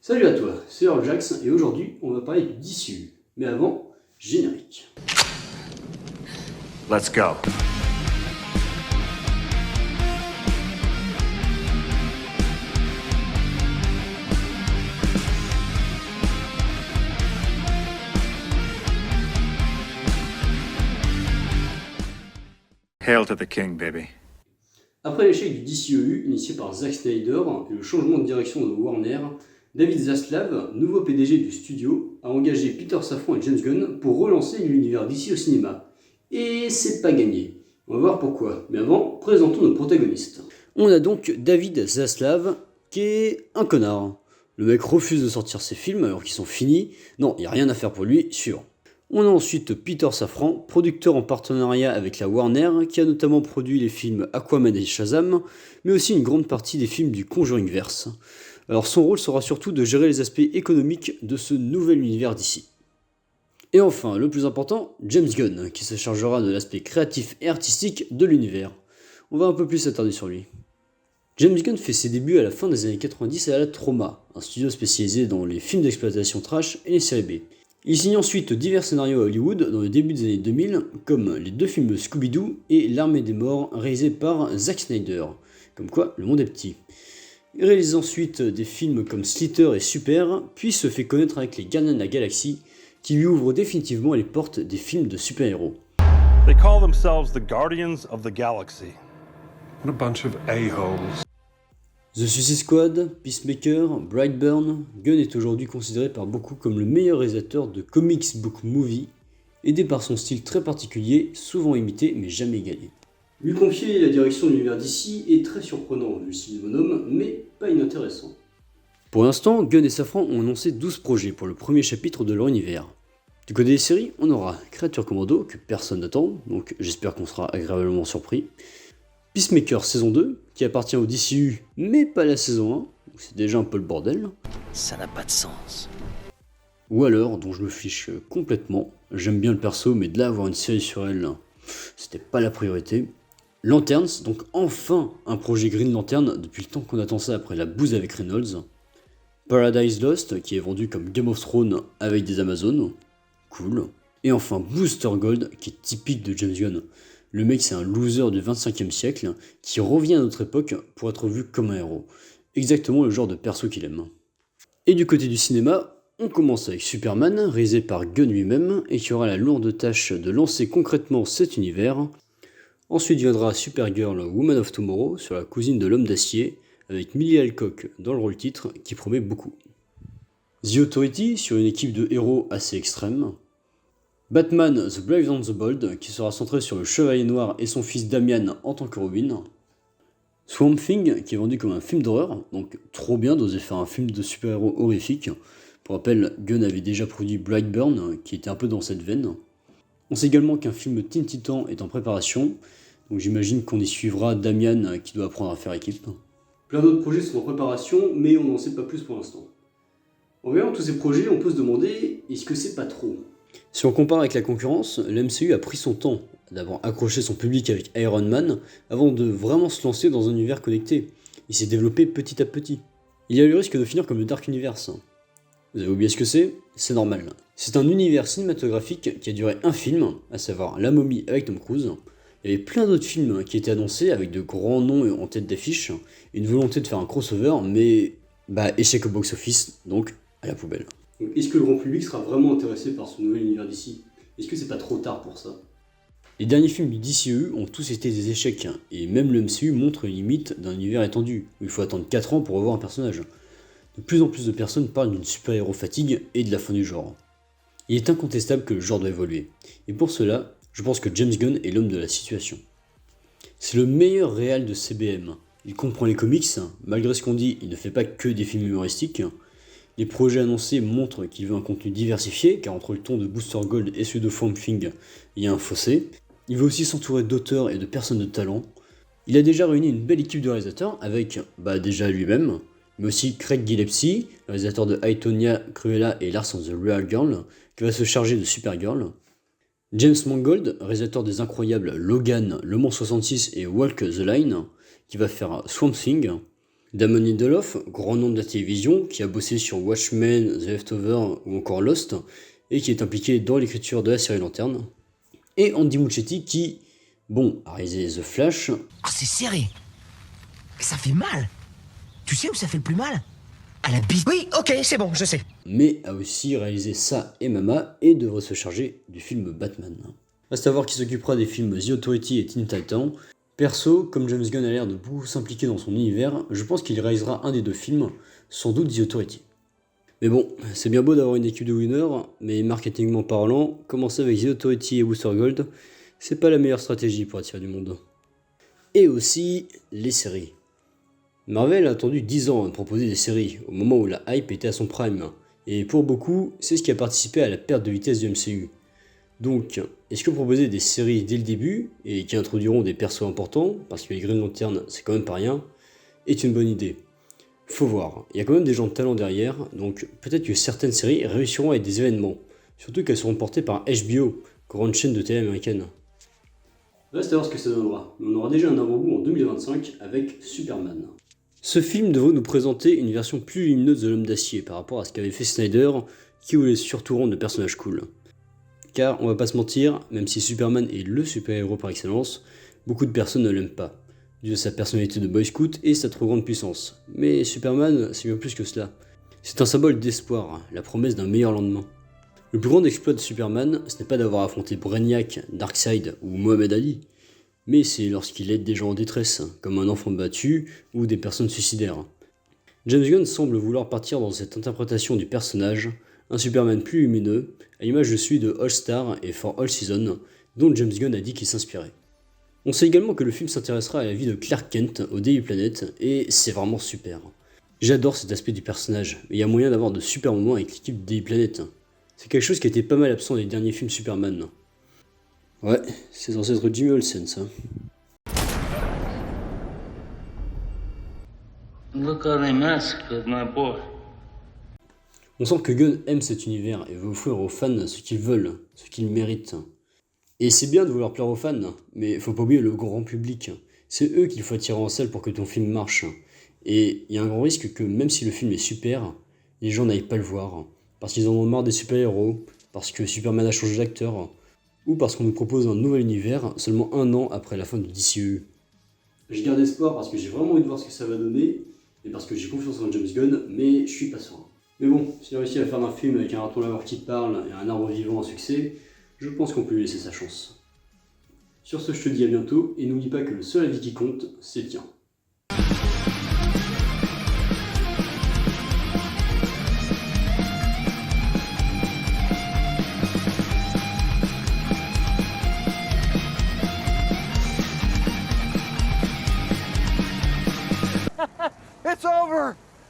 Salut à toi, c'est Earl Jax et aujourd'hui on va parler du DCU. Mais avant, générique. Let's go. Hail to the king, baby. Après l'échec du DCEU initié par Zack Snyder et le changement de direction de Warner, David Zaslav, nouveau PDG du studio, a engagé Peter Safran et James Gunn pour relancer l'univers DC au cinéma. Et c'est pas gagné. On va voir pourquoi. Mais avant, présentons nos protagonistes. On a donc David Zaslav, qui est un connard. Le mec refuse de sortir ses films alors qu'ils sont finis. Non, il n'y a rien à faire pour lui, sûr. On a ensuite Peter Safran, producteur en partenariat avec la Warner, qui a notamment produit les films Aquaman et Shazam, mais aussi une grande partie des films du Conjuringverse. Alors son rôle sera surtout de gérer les aspects économiques de ce nouvel univers d'ici. Et enfin, le plus important, James Gunn, qui se chargera de l'aspect créatif et artistique de l'univers. On va un peu plus s'attarder sur lui. James Gunn fait ses débuts à la fin des années 90 à la Troma, un studio spécialisé dans les films d'exploitation trash et les séries B. Il signe ensuite divers scénarios à Hollywood dans le début des années 2000, comme les deux films Scooby-Doo et L'Armée des Morts, réalisés par Zack Snyder. Comme quoi, le monde est petit. Il réalise ensuite des films comme Slither et Super, puis se fait connaître avec les Gardiens de la Galaxie, qui lui ouvrent définitivement les portes des films de super-héros. They call themselves the Guardians of the Galaxy. What a bunch of a-holes. The Suicide Squad, Peacemaker, Brightburn, Gunn est aujourd'hui considéré par beaucoup comme le meilleur réalisateur de comics book movie, aidé par son style très particulier, souvent imité mais jamais égalé. Lui confier la direction de l'univers d'ici est très surprenant vu le style du bonhomme, mais pas inintéressant. Pour l'instant, Gunn et Safran ont annoncé 12 projets pour le premier chapitre de leur univers. Du côté des séries, on aura Creature Commando, que personne n'attend, donc j'espère qu'on sera agréablement surpris. Peacemaker saison 2, qui appartient au DCU, mais pas la saison 1, donc c'est déjà un peu le bordel. Ça n'a pas de sens. Ou alors, dont je me fiche complètement, j'aime bien le perso, mais de là avoir une série sur elle, c'était pas la priorité. Lanterns, donc enfin un projet Green Lantern, depuis le temps qu'on attend ça après la bouse avec Reynolds. Paradise Lost, qui est vendu comme Game of Thrones avec des Amazones, cool. Et enfin Booster Gold, qui est typique de James Gunn. Le mec c'est un loser du 25e siècle, qui revient à notre époque pour être vu comme un héros. Exactement le genre de perso qu'il aime. Et du côté du cinéma, on commence avec Superman, réalisé par Gunn lui-même, et qui aura la lourde tâche de lancer concrètement cet univers. Ensuite viendra Supergirl Woman of Tomorrow sur la cousine de l'homme d'acier, avec Millie Alcock dans le rôle titre qui promet beaucoup. The Authority sur une équipe de héros assez extrême. Batman The Brave and the Bold qui sera centré sur le Chevalier Noir et son fils Damian en tant que Robin. Swamp Thing qui est vendu comme un film d'horreur, donc trop bien d'oser faire un film de super-héros horrifique. Pour rappel, Gunn avait déjà produit Brightburn qui était un peu dans cette veine. On sait également qu'un film Teen Titan est en préparation, donc j'imagine qu'on y suivra Damian qui doit apprendre à faire équipe. Plein d'autres projets sont en préparation, mais on n'en sait pas plus pour l'instant. En voyant tous ces projets, on peut se demander, est-ce que c'est pas trop ? Si on compare avec la concurrence, l'MCU a pris son temps d'avoir accroché son public avec Iron Man avant de vraiment se lancer dans un univers connecté. Il s'est développé petit à petit. Il y a le risque de finir comme le Dark Universe. Vous avez oublié ce que c'est ? C'est normal. C'est un univers cinématographique qui a duré un film, à savoir La Momie avec Tom Cruise. Il y avait plein d'autres films qui étaient annoncés avec de grands noms en tête d'affiche, une volonté de faire un crossover, mais échec au box-office, donc à la poubelle. Donc, est-ce que le grand public sera vraiment intéressé par ce nouvel univers d'ici ? Est-ce que c'est pas trop tard pour ça ? Les derniers films du DCEU ont tous été des échecs, et même le MCU montre les limites d'un univers étendu, où il faut attendre 4 ans pour revoir un personnage. De plus en plus de personnes parlent d'une super-héros fatigue et de la fin du genre. Il est incontestable que le genre doit évoluer, et pour cela, je pense que James Gunn est l'homme de la situation. C'est le meilleur réal de CBM. Il comprend les comics, malgré ce qu'on dit, il ne fait pas que des films humoristiques. Les projets annoncés montrent qu'il veut un contenu diversifié, car entre le ton de Booster Gold et celui de Swamp Thing, il y a un fossé. Il veut aussi s'entourer d'auteurs et de personnes de talent. Il a déjà réuni une belle équipe de réalisateurs, avec déjà lui-même, mais aussi Craig Gillespie, le réalisateur de I, Tonya, Cruella et Lars of the Real Girl, qui va se charger de Supergirl. James Mangold, réalisateur des incroyables Logan, Le Mans 66 et Walk the Line, qui va faire Swamp Thing. Damon Lindelof, grand nom de la télévision, qui a bossé sur Watchmen, The Leftovers ou encore Lost, et qui est impliqué dans l'écriture de la série Lanterne. Et Andy Muschietti qui, a réalisé The Flash. Ah, c'est serré. Ça fait mal. Tu sais où ça fait le plus mal? À la bite. Oui, ok, c'est bon, je sais. Mais a aussi réalisé Ça et Mama et devrait se charger du film Batman. À savoir qu'il s'occupera des films The Authority et Teen Titans. Perso, comme James Gunn a l'air de beaucoup s'impliquer dans son univers, je pense qu'il réalisera un des deux films, sans doute The Authority. Mais bon, c'est bien beau d'avoir une équipe de winners, mais marketingment parlant, commencer avec The Authority et Booster Gold, c'est pas la meilleure stratégie pour attirer du monde. Et aussi, les séries. Marvel a attendu 10 ans à proposer des séries, au moment où la hype était à son prime, et pour beaucoup, c'est ce qui a participé à la perte de vitesse du MCU. Donc, est-ce que proposer des séries dès le début, et qui introduiront des persos importants, parce que les Green Lantern c'est quand même pas rien, est une bonne idée? Faut voir, il y a quand même des gens de talent derrière, donc peut-être que certaines séries réussiront avec des événements, surtout qu'elles seront portées par HBO, grande chaîne de télé américaine. Reste à voir ce que ça donnera, mais on aura déjà un avant-goût en 2025 avec Superman. Ce film devrait nous présenter une version plus lumineuse de l'homme d'acier par rapport à ce qu'avait fait Snyder, qui voulait surtout rendre le personnage cool. Car on va pas se mentir, même si Superman est le super-héros par excellence, beaucoup de personnes ne l'aiment pas, dû à sa personnalité de boy scout et sa trop grande puissance. Mais Superman, c'est bien plus que cela. C'est un symbole d'espoir, la promesse d'un meilleur lendemain. Le plus grand exploit de Superman, ce n'est pas d'avoir affronté Brainiac, Darkseid ou Mohamed Ali, mais c'est lorsqu'il aide des gens en détresse, comme un enfant battu ou des personnes suicidaires. James Gunn semble vouloir partir dans cette interprétation du personnage, un Superman plus lumineux, à l'image de celui de All Star et For All Season, dont James Gunn a dit qu'il s'inspirait. On sait également que le film s'intéressera à la vie de Clark Kent au Daily Planet, et c'est vraiment super. J'adore cet aspect du personnage, mais il y a moyen d'avoir de super moments avec l'équipe de Daily Planet. C'est quelque chose qui était pas mal absent des derniers films Superman. Ouais, c'est censé être Jimmy Olsen, ça. Look how they massacred my boy. On sent que Gunn aime cet univers et veut offrir aux fans ce qu'ils veulent, ce qu'ils méritent. Et c'est bien de vouloir plaire aux fans, mais faut pas oublier le grand public. C'est eux qu'il faut attirer en salle pour que ton film marche. Et il y a un grand risque que même si le film est super, les gens n'aillent pas le voir. Parce qu'ils en ont marre des super-héros, parce que Superman a changé d'acteur, ou parce qu'on nous propose un nouvel univers seulement 1 an après la fin du DCEU. Je garde espoir parce que j'ai vraiment envie de voir ce que ça va donner, et parce que j'ai confiance en James Gunn, mais je suis pas sûr. Mais bon, s'il a réussi à faire un film avec un raton laveur qui parle et un arbre vivant à succès, je pense qu'on peut lui laisser sa chance. Sur ce, je te dis à bientôt, et n'oublie pas que le seul avis qui compte, c'est le tien. It's over!